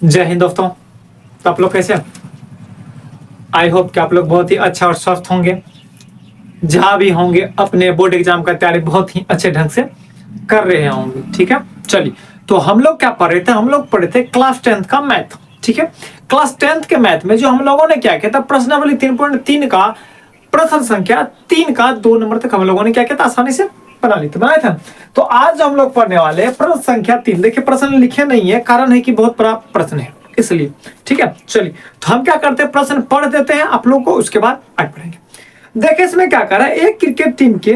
जय हिंद दोस्तों। तो आप लोग कैसे हैं? आई होप कि आप लोग बहुत ही अच्छा और स्वस्थ होंगे। जहां भी होंगे अपने बोर्ड एग्जाम का तैयारी बहुत ही अच्छे ढंग से कर रहे होंगे। ठीक है, चलिए। तो हम लोग क्या पढ़ रहे थे? हम लोग पढ़े थे क्लास 10th का मैथ। ठीक है, क्लास 10th के मैथ में जो हम लोगों ने क्या किया था, प्रश्नावली 3.3 का प्रश्न संख्या 3 का 2 नंबर तक हम लोगों ने क्या किया था, आसानी से बना ली थी, बनाए थे। तो आज हम लोग पढ़ने वाले हैं प्रश्न संख्या 3। देखिए प्रश्न लिखे नहीं है, कारण है कि बहुत बड़ा प्रश्न है इसलिए। ठीक है, चलिए। तो हम क्या करते हैं, प्रश्न पढ़ देते हैं आप लोग को, उसके बाद आगे पढ़ेंगे। देखिए इसमें क्या कर रहा है, एक क्रिकेट टीम के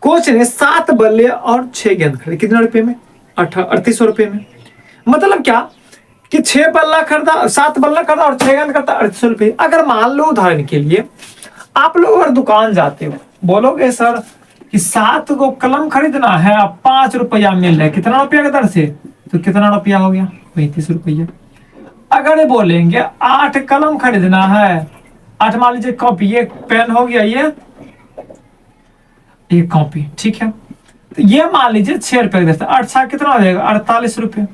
कोच ने 7 बल्ले और 6 गेंद खरीदे। कितने रुपए में? 3800 रुपए में। मतलब क्या कि 6 बल्ला खरीदा, 7 बल्ला खरीदा और 6 गेंद खरीदा, 3800 रुपए। अगर मान लो उदाहरण के लिए आप लोग अगर दुकान जाते हो, बोलोगे सर कि 7 को कलम खरीदना है, अब 5 रुपया मिल रहा है, कितना रुपया की दर से? तो कितना रुपया हो गया? 35 रुपया। अगर बोलेंगे 8 कलम खरीदना है, 8 मान लीजिए कॉपी, ये पेन हो गया, ये कॉपी। ठीक है, तो ये मान लीजिए 6 रुपए का दर, 8 कितना हो जाएगा? 48 रुपए।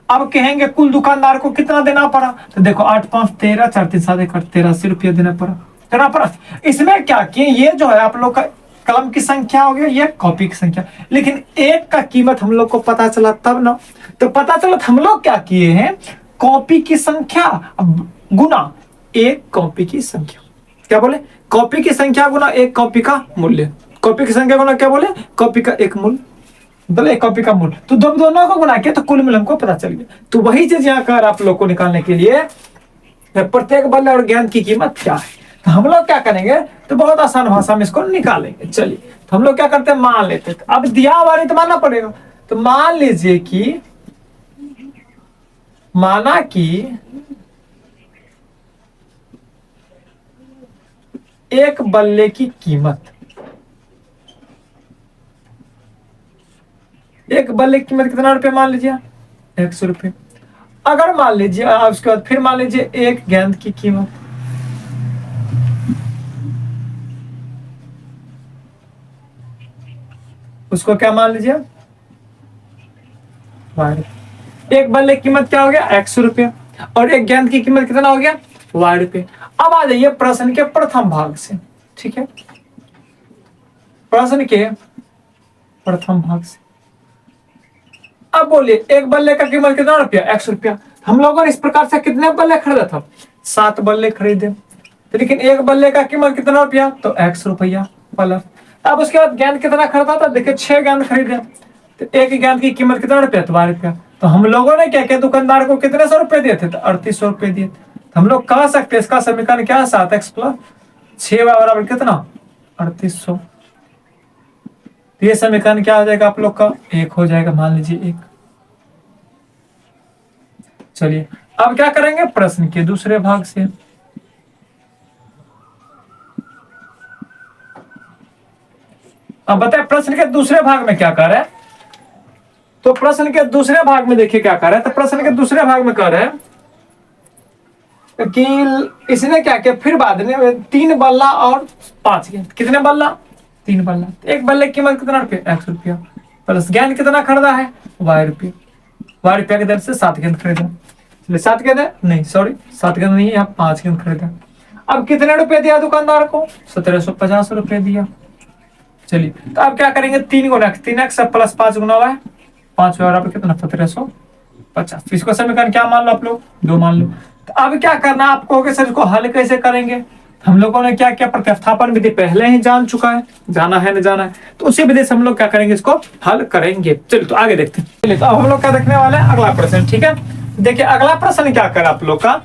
अब कहेंगे कुल दुकानदार को कितना देना पड़ा? तो देखो 8 5 13, 4 3 7 83 रुपया देना पड़ा। इसमें क्या किए, ये जो है आप लोग का कलम की संख्या हो गया, ये कॉपी की संख्या। लेकिन एक का कीमत हम लोग को पता चला तब ना। तो पता चला हम लोग क्या किए हैं, कॉपी की संख्या गुना एक कॉपी की संख्या। क्या बोले? कॉपी की संख्या गुना एक कॉपी का मूल्य। कॉपी की संख्या गुना क्या बोले? कॉपी का एक मूल्य, मतलब एक कॉपी का मूल्य। तो जब दोनों को गुना किया तो कुल मूल्य हमको पता चल गया। तो वही चीज यहाँ कर आप लोग को निकालने के लिए प्रत्येक बल्ले और गेंद की कीमत क्या है, तो हम लोग क्या करेंगे, तो बहुत आसान भाषा में इसको निकालेंगे। चलिए, तो हम लोग क्या करते हैं, मान लेते हैं। अब दिया हुआ नहीं तो मानना पड़ेगा। तो मान लीजिए कि माना कि एक बल्ले की कीमत, एक बल्ले की कीमत कितना रुपये मान लीजिए? 100 रुपये। अगर मान लीजिए उसके बाद फिर मान लीजिए एक गेंद की कीमत, उसको क्या मान लीजिए? एक बल्ले की कीमत क्या हो गया? 100 रुपये। और एक गेंद की कीमत कितना हो गया? ₹Y। अब आ जाइए प्रश्न के प्रथम भाग से। ठीक है, प्रश्न के प्रथम भाग से अब बोलिए एक बल्ले का कीमत कितना रुपया? 100 रुपया। हम लोगों ने इस प्रकार से कितने बल्ले खरीदा था? 7 बल्ले खरीदे। तो लेकिन एक बल्ले का कीमत कितना रुपया? तो 100 रुपया प्लस। अब उसके बाद गेंद कितना खरीदा था? देखिए 6 गेंद खरीदे। तो एक गेंद की कीमत कितना रुपया? तो ₹12। तो हम लोगों ने क्या किया, दुकानदार को कितने 100 रुपए दिए थे? तो 3800 रुपए दिए। तो हम लोग कह सकते हैं इसका समीकरण क्या है? 7x प्लस 6y बराबर कितना? 3800। तो ये समीकरण क्या हो जाएगा आप लोग का? 1 हो जाएगा, मान लीजिए 1। चलिए अब क्या करेंगे, प्रश्न के दूसरे भाग से। अब बताए प्रश्न के दूसरे भाग में क्या कर रहा है। तो प्रश्न के दूसरे भाग में देखिए क्या कर रहा है। तो प्रश्न के दूसरे भाग में कर रहा है कि इसने क्या किया, फिर बाद में 3 बल्ला और 5 गेंद। कितने बल्ला? 3 बल्ला। एक बल्ले की कीमत कितना रुपया? 100 रुपया। प्लस गेंद कितना खरीदा है? ₹Y। ₹Y की दर से 7 गेंद खरीदा। 7 गेंद है नहीं, सॉरी 7 गेंद नहीं, यहाँ 5 गेंद खरीदा। अब कितने रुपए दिया दुकानदार को? 1750 रुपए दिया। चलिए, तो अब क्या करेंगे, 3 गुना 3x प्लस 5 गुना हुआ है 5 बराबर कितना? 1750। इसको समीकरण क्या मान लो आप लोग? 2 मान लो। तो अब क्या करना आपको, सर इसको हल कैसे करेंगे? हम लोगों ने क्या किया, प्रतिस्थापन विधि पहले ही जान चुका है, जाना है न जाना है, तो उसी विधि से हम लोग क्या करेंगे, इसको हल करेंगे। चलिए तो आगे देखते हैं। चलिए तो अब हम लोग क्या देखने वाले हैं, अगला प्रश्न। ठीक है, देखिए अगला प्रश्न क्या कर आप लोग का,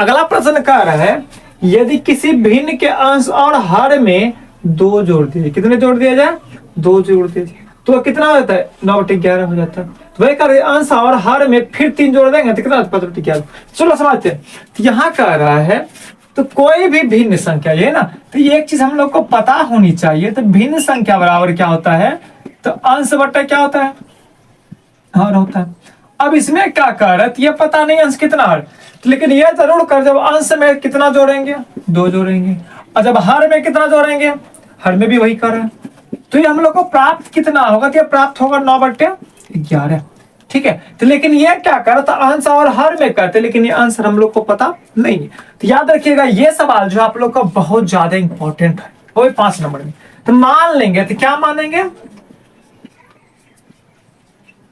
अगला प्रश्न कह रहा है यदि किसी भिन्न के अंश और हर में 2 जोड़ दिए। कितने जोड़ दिया जाए? 2 जोड़ दिए जाए तो कितना हो जाता है? 9/11 हो जाता है। तो वही कर अंश और हर में फिर 3 जोड़ देंगे तो कितना? 5/11। चलो समझते हैं। तो यहाँ कह रहा है तो कोई भी भिन्न संख्या, ये ना, तो ये एक चीज हम लोग को पता होनी चाहिए। तो भिन्न संख्या बराबर क्या होता है? तो अंश बट्टा क्या होता है? हर होता है। अब इसमें क्या कह रहा है, ये पता नहीं अंश कितना है, लेकिन ये जरूर कर जब अंश में कितना जोड़ेंगे? 2 जोड़ेंगे। और जब हर में कितना जोड़ेंगे? हर में भी वही कर रहे हैं। तो ये हम लोग को प्राप्त कितना होगा? कि प्राप्त होगा 9/11। ठीक है। तो लेकिन ये क्या कर रहा था, अंश और हर में करते, लेकिन ये आंसर हम लोग को पता नहीं है। तो याद रखिएगा ये सवाल जो आप लोग का बहुत ज्यादा इंपॉर्टेंट है, वो भी 5 नंबर में। तो मान लेंगे, तो क्या मानेंगे,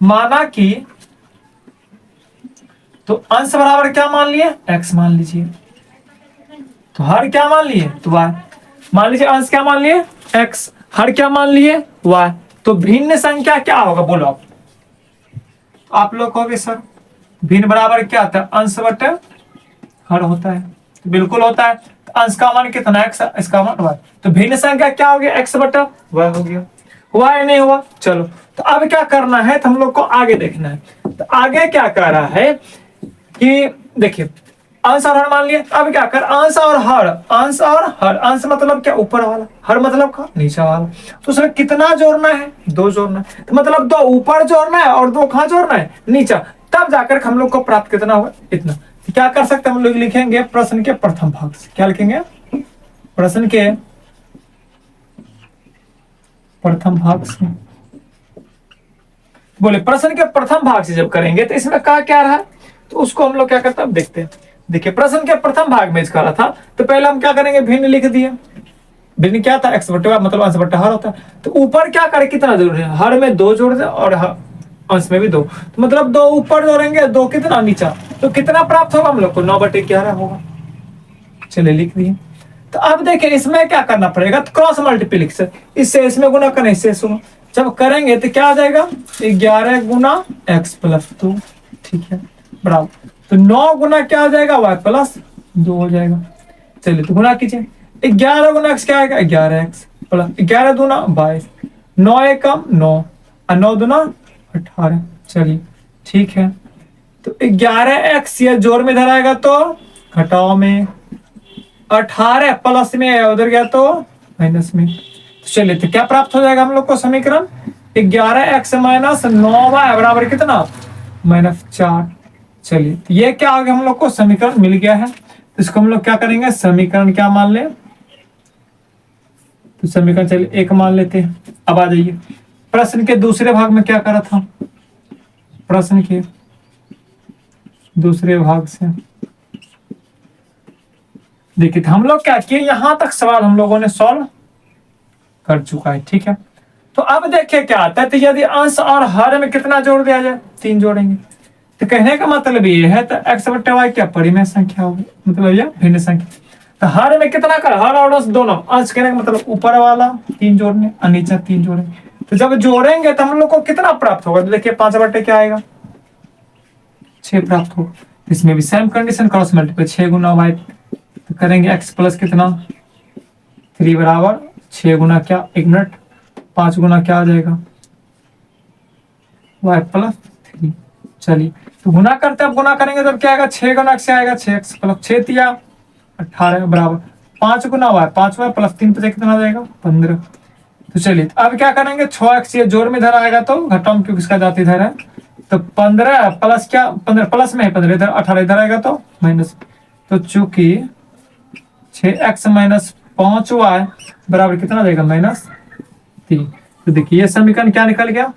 माना कि, तो अंश बराबर क्या मान लिए, x मान लीजिए, तो हर क्या मान लिए, तो y। मान लीजिए अंश क्या मान लिए, x, हर क्या मान लिए, y। तो भिन्न संख्या क्या होगा बोलो आप लोग कहोगे सर भिन्न बराबर क्या होता है, अंश बटे हर होता है। तो बिल्कुल होता है। तो अंश का मान कितना, x, इसका मान y। तो भिन्न संख्या क्या हो गया, x बटा y हो गया। y नहीं हुआ, चलो। तो अब क्या करना है, तो हम लोग को आगे देखना है। तो आगे क्या कर रहा है कि देखिए अंश और हर मान लिया, अब क्या कर, अंश और हर, अंश और हर, अंश मतलब क्या ऊपर वाला, हर मतलब का नीचे वाला। तो उसमें कितना जोड़ना है, 2 जोड़ना है। तो मतलब 2 ऊपर जोड़ना है और 2 कहां जोड़ना है, नीचा। तब जाकर हम लोग को प्राप्त कितना होगा, इतना। तो क्या कर सकते हैं हम लोग, लिखेंगे प्रश्न के प्रथम भाग से। क्या लिखेंगे, प्रश्न के प्रथम भाग से। बोले प्रश्न के प्रथम भाग से जब करेंगे तो इसमें कहा क्या रहा, तो उसको हम लोग क्या करते हैं, अब देखते हैं। देखिए प्रश्न के प्रथम भाग में इसका रहा था, तो पहले हम क्या करेंगे, भिन्न लिख दिए। भिन्न क्या था, x बटे मतलब अंश बटा हर होता है। तो ऊपर क्या करें, कितना जरूरी है, हर में 2 जोड़ दे और अंश में भी 2। तो मतलब 2 ऊपर जोड़ेंगे, 2 कितना नीचा। तो कितना प्राप्त होगा हम लोग को, 9/11 होगा। चलिए लिख दिए। तो अब देखिए इसमें क्या करना पड़ेगा, तो क्रॉस मल्टीप्लिकेशन, इससे इसमें गुना करें, इससे सुनो। जब करेंगे तो क्या आ जाएगा, 11 गुना x प्लस 2, ठीक है, बराबर। तो 9 गुना क्या हो जाएगा, y प्लस 2 हो जाएगा। चलिए तो गुना कीजिए, 11 गुना x क्या आएगा, 11x प्लस 11 दूना 22, 9 एकम 9 और 9 दूना 18। चलिए ठीक है। तो 11x ये जोड़ में इधर आएगा तो घटाओ में, 18 प्लस में उधर गया तो माइनस में। तो चलिए तो क्या प्राप्त हो जाएगा हम लोग को समीकरण, 11x माइनस 9y बराबर कितना, -4। चलिए तो ये क्या आ गया, हम लोग को समीकरण मिल गया है। तो इसको हम लोग क्या करेंगे, समीकरण क्या मान ले, तो समीकरण चलिए 1 मान लेते हैं। अब आ जाइए प्रश्न के दूसरे भाग में क्या करा था, प्रश्न के दूसरे भाग से देखिए हम लोग क्या किए, यहां तक सवाल हम लोगों ने सॉल्व कर चुका है, ठीक है। तो अब देखिए क्या आता है, तो यदि अंश और हर में कितना जोड़ दिया जाए, 3 जोड़ेंगे। तो कहने का मतलब ये है, तो x बटे y क्या परिमेय संख्या होगी, मतलब यह भिन्न संख्या। तो हर में कितना कर, हर और अंश दोनों, अंश कहने का मतलब ऊपर वाला 3 जोड़ने और नीचे 3 जोड़ेंगे। तो जब जोड़ेंगे तो हम लोग को कितना प्राप्त होगा, तो देखिए 5 बटे क्या आएगा, 6 प्राप्त होगा। इसमें भी सेम कंडीशन, क्रॉस मल्टीप्लाई, 6 गुना y। तो करेंगे x प्लस कितना 3 बराबर 6 गुना क्या, 1 मिनट, 5 गुना क्या आ जाएगा, y प्लस 3। चलिए तो गुना करते, अब गुना करेंगे तब क्या आएगा, 6 गुना x आएगा, 6x प्लस 6 तिया 18 बराबर 5 गुना y, 5y प्लस 3 पे कितना आ जाएगा, 15। तो चलिए अब क्या करेंगे, 6x ये जोड़ में इधर आएगा तो घटाओ, क्योंकि इसका जाति इधर है। तो 15 प्लस क्या, 15 प्लस में है 15 इधर, 18 इधर आएगा तो माइनस। तो चूंकि 6x माइनस 5y बराबर कितना देगा, -3। तो देखिए ये समीकरण क्या निकल गया।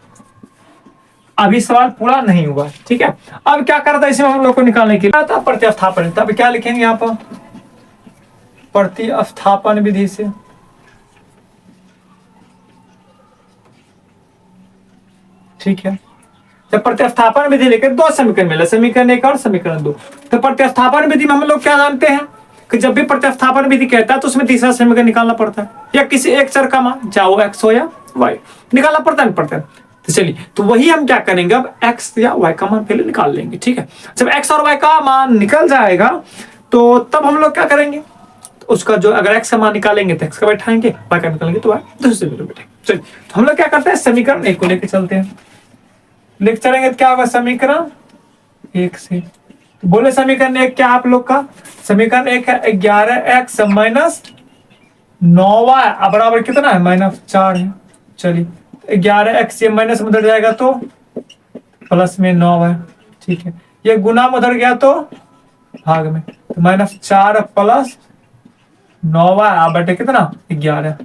अभी सवाल पूरा नहीं हुआ, ठीक है। अब क्या करता है, इसमें हम लोग को निकालने के लिए प्रतिस्थापन। तब क्या लिखेंगे यहाँ पर, प्रतिस्थापन विधि से। ठीक है, जब प्रतिस्थापन विधि लेकर 2 समीकरण मिले, समीकरण 1 और समीकरण 2। तो प्रतिस्थापन विधि में हम लोग क्या जानते हैं कि जब भी प्रतिस्थापन विधि कहता है तो उसमें तीसरा समीकरण निकालना पड़ता है, या किसी एक चर का मान, चाहे वो x हो या y, निकालना पड़ता है। तो चलिए तो वही हम क्या करेंगे, अब x या y का मान पहले निकाल लेंगे, ठीक है। जब x और y का मान निकल जाएगा तो तब हम लोग क्या करेंगे, तो उसका जो अगर x का मान निकालेंगे तो x का बैठाएंगे, y का निकालेंगे तो y दूसरे में बैठाएंगे। चलिए तो हम लोग क्या करते हैं, समीकरण 1 को लेकर चलते हैं, लिख चलेंगे। क्या होगा समीकरण 1 से, तो बोले समीकरण 1 क्या आप लोग का, समीकरण 1 है 11x माइनस 9y बराबर कितना है, -4 है। चलिए 11x ये माइनस में उधर जाएगा तो प्लस में 9y, ठीक है। ये गुना में उधर गया तो भाग में, तो -4 प्लस 9y बटे कितना 11,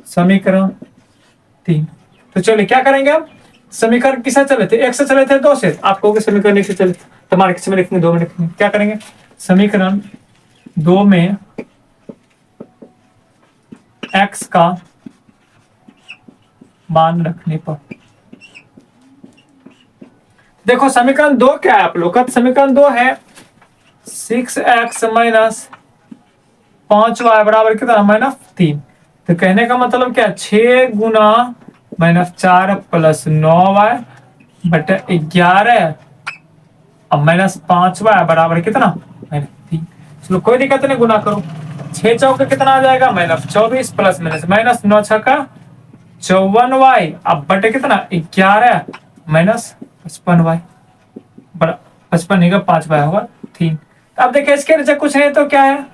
समीकरण 3। तो चलिए क्या करेंगे अब, समीकरण किससे चले थे, एक से चले थे, दो से, आप कहोगे समीकरण एक से चले थे, तो हमारे किसी में लिखेंगे, दो में लिखेंगे। क्या करेंगे, समीकरण दो में x का मान रखने पर, देखो समीकरण दो क्या है आप लोग का, समीकरण दो है 6x माइनस 5y बराबर कितना, -3। तो कहने का मतलब क्या, 6 गुना -4 प्लस 9y बटे 11 अब -5y बराबर कितना, -3। चलो कोई दिक्कत नहीं, गुना करो, 6 चौके कितना आ जाएगा, -24 प्लस माइनस 9 छक्का 54y अब बटे कितना 11 -55y, 55 का 5y होगा 3। अब देखिए इसके नीचे कुछ नहीं तो क्या है,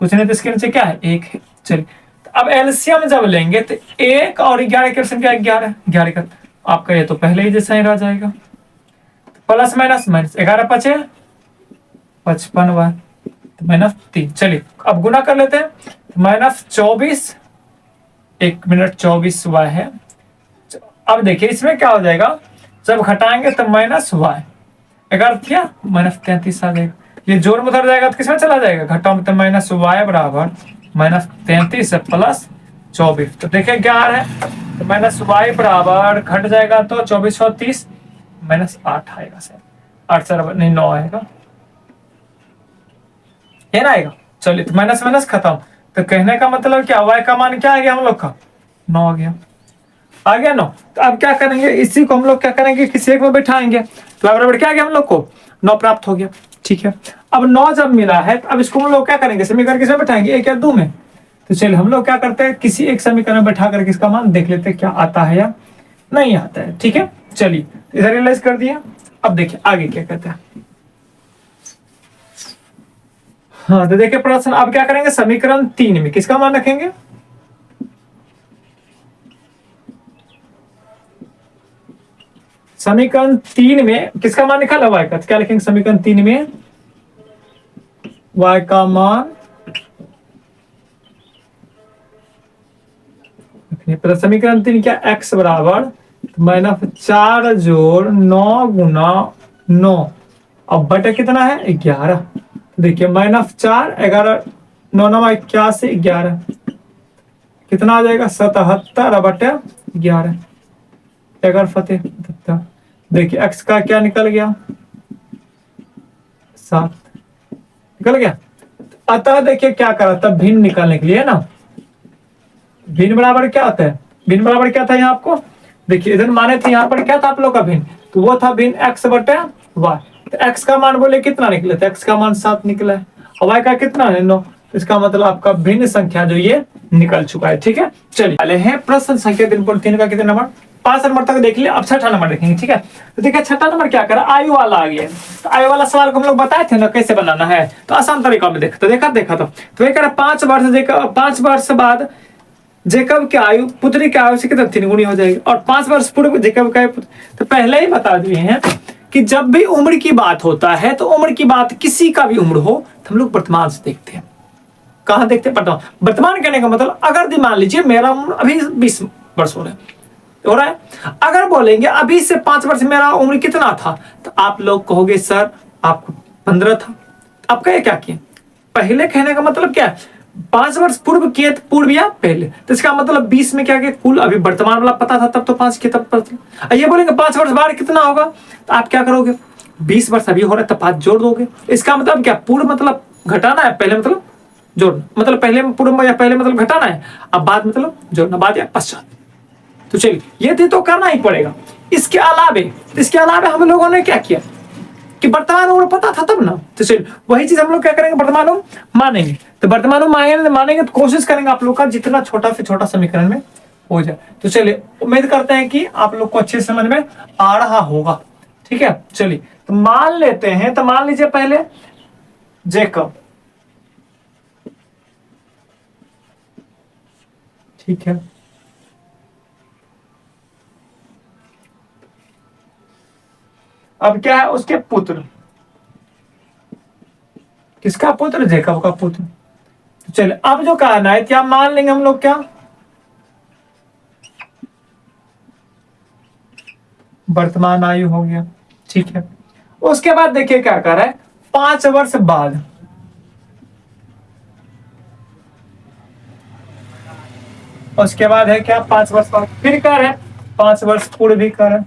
कुछ नहीं तो इसके नीचे क्या है, 1 है। चलिए तो अब एलसीएम जब लेंगे तो 1 और 11 के क्या, 11 का आपका ये तो पहले ही जैसा ही रह जाएगा, प्लस माइनस 11 पचे 55y -3। चलिए अब गुना कर लेते हैं, -24 1 मिनट 24y है। अब देखिए इसमें क्या हो जाएगा, जब घटाएंगे तो -y 11 किया -33 आ जाएगा, ये जोड़ में उधर जाएगा तो किसमें चला जाएगा, घटाओ में, तो -y बराबर -33 प्लस 24। तो देखिए क्या आ रहा है, तो -y बराबर घट जाएगा तो 24 और 30 -8 आएगा, सर 8 सर नहीं 9 आएगा, ये ना आएगा। चलिए तो माइनस माइनस खत्म, तो कहने का मतलब क्या, y का मान क्या आ गया हम लोग का, 9 आ गया, 9। तो अब क्या करेंगे, इसी को हम लोग क्या करेंगे, किसी एक में बैठाएंगे, तो बराबर क्या आ गया हम लोग को 9 प्राप्त हो गया। ठीक है, अब 9 जब मिला है तो अब इसको हम लोग क्या करेंगे, समीकरण किसमें बैठाएंगे, 1 या 2 में। तो चलिए हम लोग क्या करते हैं, किसी एक समीकरण में बैठा करके इसका मान देख लेते हैं क्या आता है या नहीं आता है। ठीक है, चलिए इधर रियलाइज कर दिया। अब देखिए आगे क्या कहता है। हाँ तो देखिए प्रश्न, अब क्या करेंगे, समीकरण 3 में किसका मान रखेंगे, समीकरण 3 में किसका मान निकाला, y का, तो क्या लिखेंगे, समीकरण 3 में y का मान, समीकरण 3 क्या, x बराबर -4 जोड़ 9 गुना 9 अब बटे कितना है 11। देखिए -4 11 9 9 81 11 कितना आ जाएगा 77 बटे 11 11 फतेह 77। देखिए x का क्या निकल गया 7 निकल गया। अतः देखिए क्या करा था, भिन्न निकालने के लिए ना, भिन्न बराबर क्या होता है, भिन्न बराबर क्या था यहाँ आपको, देखिए इधर माने थे यहाँ पर क्या था आप लोग का भिन्न, तो वो था भिन्न x बटे y। तो x का मान बोले कितना निकला, तो x का मान 7 निकला है और y का कितना है 9। इसका मतलब आपका भिन्न संख्या जो ये निकल चुका है। ठीक है, चलिए पहले है प्रश्न संख्या 3 का कितने नंबर, 5 नंबर तक देख लिया। अब छठा नंबर देखेंगे। ठीक है, तो देखिए छठा नंबर क्या करा, आयु वाला आ गया। तो आयु वाला सवाल को हम लोग बताए थे ना कैसे बनाना है, तो आसान तरीका में देखा तो ये कह रहा 5 वर्ष बाद जेकब की आयु पुत्री की आयु से कितना 3 गुनी हो जाएगी, और 5 वर्ष पूर्व जेकब का, तो पहले ही बता दिए हैं कि जब भी उम्र की बात होता है तो उम्र की बात किसी का भी उम्र हो तो हम लोग वर्तमान से देखते हैं। कहां देखते हैं, वर्तमान कहने का मतलब अगर मान लीजिए मेरा उम्र अभी 20 वर्ष हो रहा है, अगर बोलेंगे अभी से 5 वर्ष मेरा उम्र कितना था, तो आप लोग कहोगे सर आपको 15 था। आप कहे क्या किए, पहले कहने का मतलब क्या है 5 वर्ष पूर्व किए, पूर्व या पहले, तो इसका मतलब 20 में क्या किया कुल, अभी वर्तमान वाला पता था तब तो 5 किए तब पता। ये बोलेंगे 5 वर्ष बाद कितना होगा, तो आप क्या करोगे 20 वर्ष अभी हो रहा है तो 5 जोड़ दोगे। इसका मतलब क्या, पूर्व मतलब घटाना है, पहले मतलब जोड़ना, मतलब पहले पूर्व या पहले मतलब घटाना है, अब बाद मतलब जोड़ना, बाद या पश्चात। तो चलिए ये तो करना ही पड़ेगा। इसके अलावे हम लोगों ने क्या किया कि वर्तमान उम्र पता था तब ना, तो चलिए वही चीज हम लोग क्या करेंगे, वर्तमान उम्र मानेंगे। तो वर्तमान उम्र मानेंगे तो कोशिश करेंगे आप लोग का जितना छोटा से छोटा समीकरण में हो जाए। तो चलिए उम्मीद करते हैं कि आप लोग को अच्छे समझ में आ रहा होगा। ठीक है, चलिए तो मान लेते हैं, तो मान लीजिए पहले जेकब, ठीक है, अब क्या है उसके पुत्र, किसका पुत्र, जेकब का पुत्र। तो चलिए अब जो कहना है क्या मान लेंगे हम लोग क्या, वर्तमान आयु हो गया, ठीक है। उसके बाद देखिए क्या कर रहा है, 5 वर्ष बाद, उसके बाद है क्या, 5 वर्ष बाद फिर कर है 5 वर्ष पूर्व भी कर है।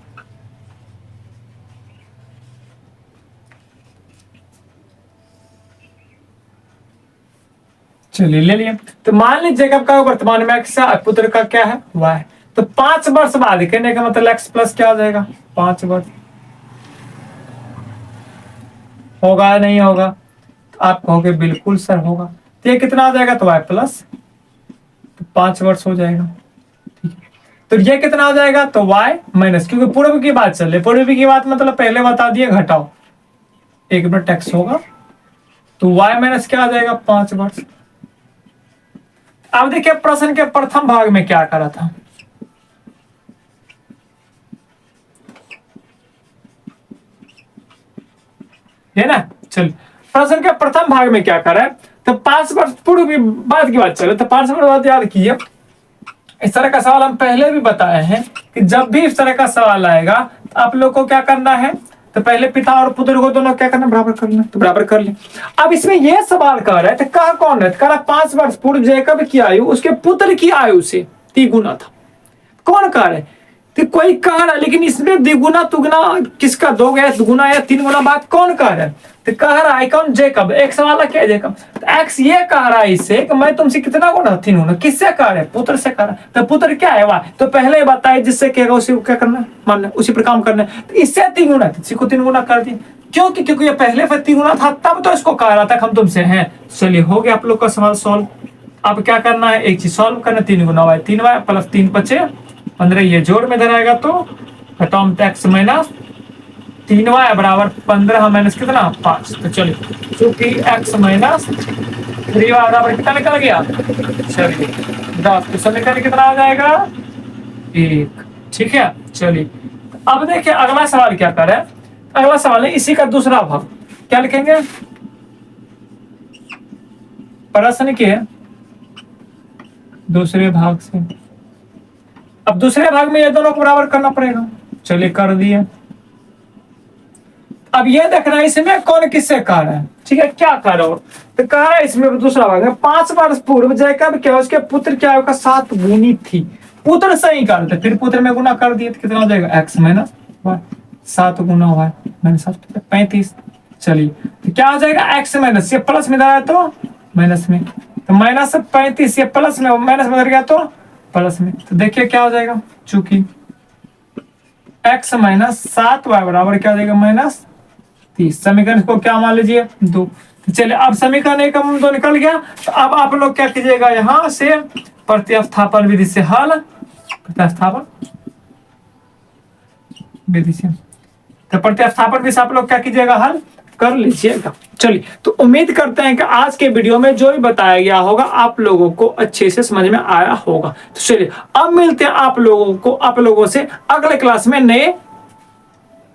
चलिए ले लिया। तो मान लीजिए जेकब का वर्तमान में एक्स है, पुत्र का क्या है, वाई। तो 5 वर्ष बाद कहने का मतलब एक्स प्लस क्या हो जाएगा, 5 वर्ष। होगा नहीं होगा, तो आप कहोगे बिल्कुल सर होगा। तो ये कितना आ जाएगा, तो वाई प्लस, तो 5 वर्ष हो जाएगा, ठीक है। तो ये कितना आ जाएगा, तो वाई माइनस, क्योंकि पूर्व की बात चल रही, पूर्व की बात मतलब पहले बता दिए, घटाओ 1 मिनट एक्स होगा, तो वाई माइनस क्या आ जाएगा, 5 वर्ष। अब देखिए प्रश्न के प्रथम भाग में क्या करा था, है ना। चल प्रश्न के प्रथम भाग में क्या करा है, तो 5 वर्ष पूर्व की बात की बात चले, तो 5 वर्ष बाद याद कीजिए, इस तरह का सवाल हम पहले भी बताए हैं कि जब भी इस तरह का सवाल आएगा तो आप लोग को क्या करना है, तो पहले पिता और पुत्र को दोनों क्या करना, बराबर कर लेना, तो बराबर कर ले। अब इसमें यह सवाल कर रहा है, तो कहा कौन है, कह रहा 5 वर्ष पूर्व जैकब की आयु उसके पुत्र की आयु से 3 गुना था। कौन कह रहा है, तो कोई कह रहा है, लेकिन इसमें द्विगुना तुगुना किसका, 2 या गुना या 3 गुना बात कौन कह रहा है, तो कह रहा है कौन, जैकब। एक सवाल क्या है, जैकब। तो एक्स ये कह रहा है इससे कि मैं तुमसे कितना गुना, 3 गुना। किससे कह रहे, पुत्र से कह रहा है। तो पुत्र क्या है, वाह। तो पहले ही बताया जिससे कहेगा उसी को क्या करना, मानना, उसी पर काम करना। तो इससे 3 गुना, इसी को 3 गुना कर दिया, क्योंकि ये पहले पर 3 गुना था, तब तो इसको कह रहा था हम तुमसे हैं। चलिए हो गया आप लोग का सवाल सॉल्व। अब क्या करना है, एक चीज सॉल्व करना, 3 गुना वाई, 3 वाई प्लस 3 बचे 15, ये जोड़ में धराएगा तो घटाओ एक्स माइनस 3 वाई बराबर 15 माइनस कितना, 5। तो चलिए चूंकि एक्स माइनस 3 वाई बराबर कितना निकल गया, चलिए 10। तो समीकरण कितना आ जाएगा, 1, ठीक है। चलिए अब देखिए अगला सवाल क्या करे, अगला सवाल है इसी का दूसरा भाग, क्या लिखेंगे, प्रश्न के दूसरे भाग से। अब दूसरे भाग में ये दोनों को बराबर करना पड़ेगा, चलिए कर दिए। अब ये देखना है इसमें कौन किससे कह रहा है, ठीक है, क्या कह रहा हो, तो कह रहा है इसमें दूसरा भाग है, 5 वर्ष पूर्व जैकब क्या उसके पुत्र की आयु का 7 गुनी थी। पुत्र से ही करते, फिर पुत्र में गुना कर दिए तो कितना हो जाएगा, एक्स माइनस 7 गुना हुआ माइनस 35। चलिए तो क्या हो जाएगा, एक्स माइनस, ये प्लस में धरा तो माइनस में, तो माइनस 35, ये प्लस में माइनस में धर गया तो प्लस में। तो देखिए क्या हो जाएगा, चूंकि x माइनस 7 वाई बराबर क्या हो जाएगा, माइनस 30। समीकरण को क्या मान लीजिए, 2। तो चलिए अब समीकरण 1 2 निकल गया। तो अब आप लोग क्या कीजिएगा, यहां से प्रतिस्थापन विधि से हल, प्रतिस्थापन विधि से, तो प्रतिस्थापन विधि से आप लोग क्या कीजिएगा, हल कर लीजिएगा। चलिए तो उम्मीद करते हैं कि आज के वीडियो में जो भी बताया गया होगा आप लोगों को अच्छे से समझ में आया होगा। तो चलिए अब मिलते हैं आप लोगों से अगले क्लास में नए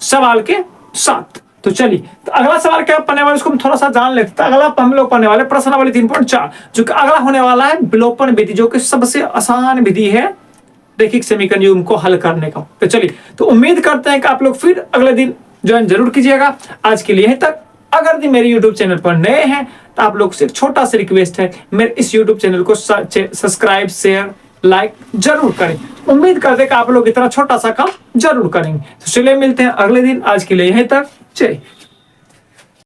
सवाल के साथ। तो चलिए तो अगला सवाल क्या पढ़ने वाले उसको हम थोड़ा सा जान लेते हैं। अगला हम लोग पढ़ने वाले प्रश्नावली 3.4, जो कि अगला होने वाला है विलोपन विधि, जो कि सबसे आसान विधि है रैखिक समीकरण युग्म को हल करने का। तो चलिए तो उम्मीद करते हैं कि आप लोग फिर अगले दिन ज्वाइन जरूर कीजिएगा। आज के लिए यहीं तक। अगर मेरे YouTube चैनल पर नए हैं तो आप लोग से एक छोटा सा रिक्वेस्ट है, मेरे इस YouTube चैनल को सब्सक्राइब, शेयर, लाइक जरूर करें। उम्मीद करते हैं कि आप लोग इतना छोटा सा काम जरूर करेंगे। तो चलिए मिलते हैं अगले दिन। आज के लिए यहीं तक। जय।